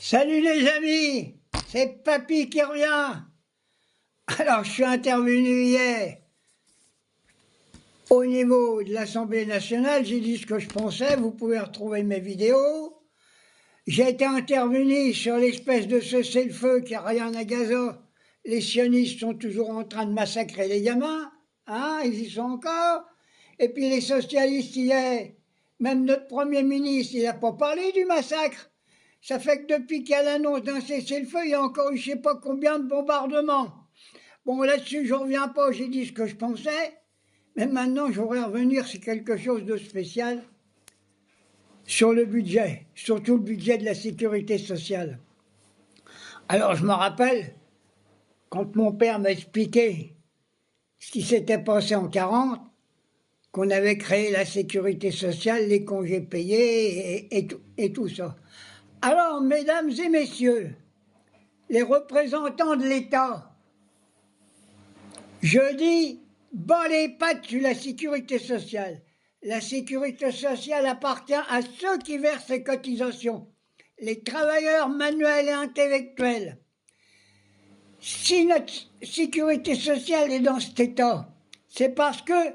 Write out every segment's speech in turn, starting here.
Salut les amis, c'est Papy qui revient. Alors je suis intervenu hier au niveau de l'Assemblée nationale, j'ai dit ce que je pensais, vous pouvez retrouver mes vidéos. J'ai été intervenu sur l'espèce de cessez-le-feu qui n'a rien à Gaza. Les sionistes sont toujours en train de massacrer les gamins, hein, ils y sont encore. Et puis les socialistes hier, même notre Premier ministre, il n'a pas parlé du massacre. Ça fait que depuis qu'il y a l'annonce d'un cessez-le-feu, il y a encore eu je ne sais pas combien de bombardements. Bon, là-dessus, je ne reviens pas, j'ai dit ce que je pensais. Mais maintenant, je voudrais revenir sur quelque chose de spécial, sur le budget, surtout le budget de la sécurité sociale. Alors, je me rappelle, quand mon père m'a expliqué ce qui s'était passé en 40, qu'on avait créé la sécurité sociale, les congés payés et tout ça. Alors, mesdames et messieurs, les représentants de l'État, je dis, bas les pattes sur la sécurité sociale. La sécurité sociale appartient à ceux qui versent les cotisations, les travailleurs manuels et intellectuels. Si notre sécurité sociale est dans cet état, c'est parce que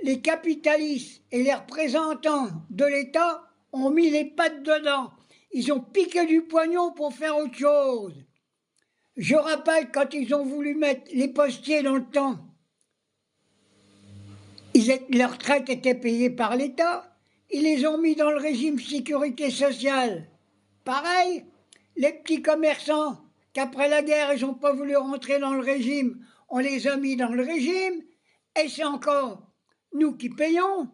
les capitalistes et les représentants de l'État ont mis les pattes dedans. Ils ont piqué du poignon pour faire autre chose. Je rappelle quand ils ont voulu mettre les postiers dans le temps, leur retraite était payée par l'État, ils les ont mis dans le régime sécurité sociale. Pareil, les petits commerçants qu'après la guerre ils n'ont pas voulu rentrer dans le régime, on les a mis dans le régime, et c'est encore nous qui payons.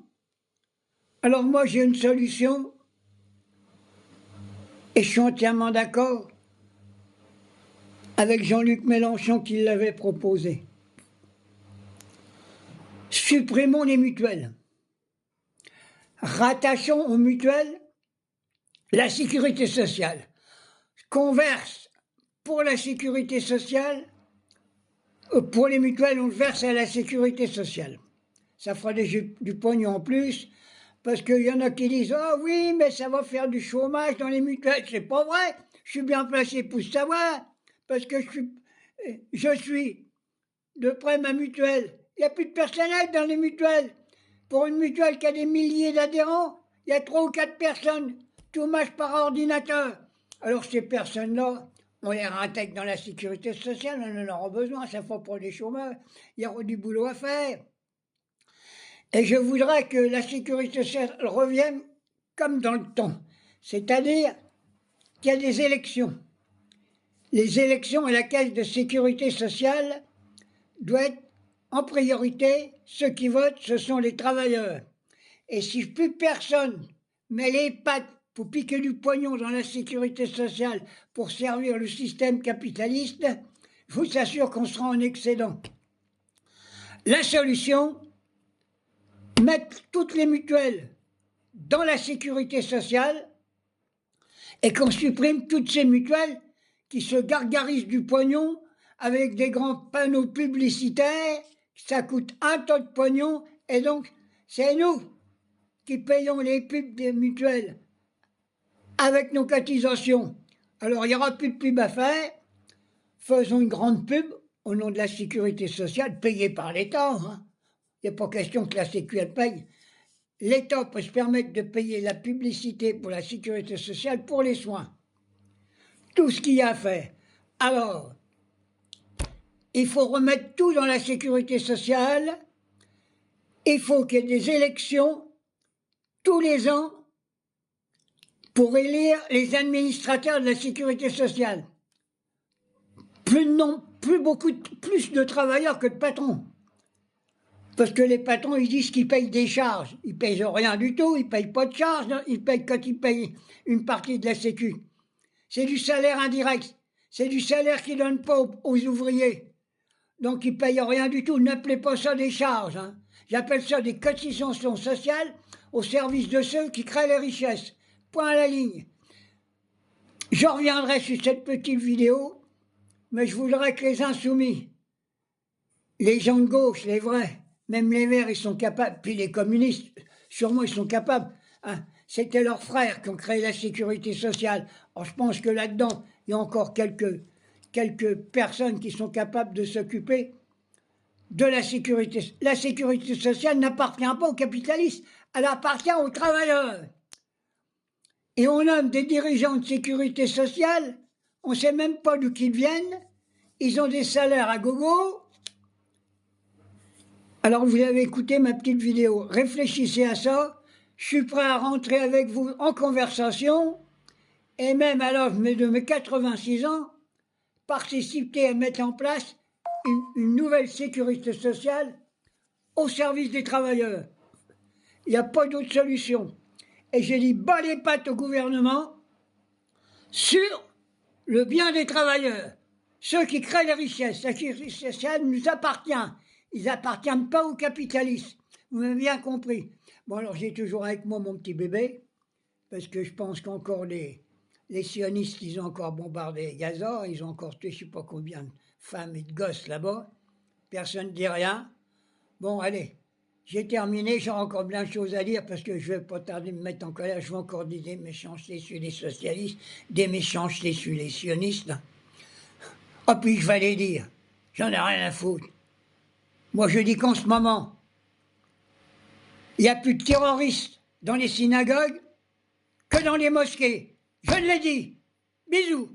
Alors moi j'ai une solution, et je suis entièrement d'accord avec Jean-Luc Mélenchon qui l'avait proposé. Supprimons les mutuelles. Rattachons aux mutuelles la sécurité sociale. Qu'on verse pour la sécurité sociale, pour les mutuelles, on le verse à la sécurité sociale. Ça fera du pognon en plus, parce qu'il y en a qui disent « Ah oui, mais ça va faire du chômage dans les mutuelles. » C'est pas vrai, je suis bien placé pour savoir, parce que je suis de près ma mutuelle. Il n'y a plus de personnel dans les mutuelles. Pour une mutuelle qui a des milliers d'adhérents, il y a 3 ou 4 personnes. Tout marche par ordinateur. Alors ces personnes-là, on les réintègre dans la sécurité sociale, on en aura besoin, ça faut pour les chômeurs. Il y aura du boulot à faire. Et je voudrais que la sécurité sociale revienne comme dans le temps. C'est-à-dire qu'il y a des élections. Les élections à la caisse de sécurité sociale doivent être en priorité, ceux qui votent, ce sont les travailleurs. Et si plus personne met les pattes pour piquer du pognon dans la sécurité sociale pour servir le système capitaliste, je vous assure qu'on sera en excédent. La solution, mettre toutes les mutuelles dans la sécurité sociale et qu'on supprime toutes ces mutuelles qui se gargarisent du pognon avec des grands panneaux publicitaires. Ça coûte un tas de pognon, et donc c'est nous qui payons les pubs des mutuelles avec nos cotisations. Alors il n'y aura plus de pub à faire, faisons une grande pub au nom de la sécurité sociale, payée par l'État. Hein. Il n'y a pas question que la Sécu elle paye. L'État peut se permettre de payer la publicité pour la sécurité sociale pour les soins. Tout ce qu'il y a à faire. Alors, il faut remettre tout dans la sécurité sociale. Il faut qu'il y ait des élections tous les ans pour élire les administrateurs de la sécurité sociale. Plus de travailleurs que de patrons. Parce que les patrons, ils disent qu'ils payent des charges. Ils ne payent rien du tout, ils ne payent pas de charges, ils payent quand ils payent une partie de la Sécu. C'est du salaire indirect. C'est du salaire qu'ils ne donnent pas aux ouvriers. Donc ils ne payent rien du tout. N'appelez pas ça des charges. Hein. J'appelle ça des cotisations sociales au service de ceux qui créent les richesses. Point à la ligne. Je reviendrai sur cette petite vidéo, mais je voudrais que les insoumis, les gens de gauche, les vrais, même les verts, ils sont capables, puis les communistes, sûrement ils sont capables. Hein. c'était leurs frères qui ont créé la sécurité sociale. Alors je pense que là-dedans, il y a encore quelques personnes qui sont capables de s'occuper de la sécurité. La sécurité sociale n'appartient pas aux capitalistes, elle appartient aux travailleurs. Et on nomme des dirigeants de sécurité sociale, on ne sait même pas d'où ils viennent, ils ont des salaires à gogo. Alors vous avez écouté ma petite vidéo, réfléchissez à ça, je suis prêt à rentrer avec vous en conversation, et même à l'âge de mes 86 ans, participer à mettre en place une nouvelle sécurité sociale au service des travailleurs. Il n'y a pas d'autre solution. Et j'ai dit, bas les pattes au gouvernement sur le bien des travailleurs. Ceux qui créent les richesses, la sécurité sociale nous appartient. Ils n'appartiennent pas aux capitalistes. Vous m'avez bien compris. Bon, alors j'ai toujours avec moi mon petit bébé, parce que je pense qu'encore les sionistes, ils ont encore bombardé Gaza, ils ont encore tué je ne sais pas combien de femmes et de gosses là-bas. Personne ne dit rien. Bon, allez, j'ai terminé, j'ai encore plein de choses à dire, parce que je ne vais pas tarder de me mettre en colère, je vais encore dire des méchancetés sur les socialistes, des méchancetés sur les sionistes. Ah, puis je vais les dire, j'en ai rien à foutre. Moi, je dis qu'en ce moment, il n'y a plus de terroristes dans les synagogues que dans les mosquées. Je l'ai dit. Bisous.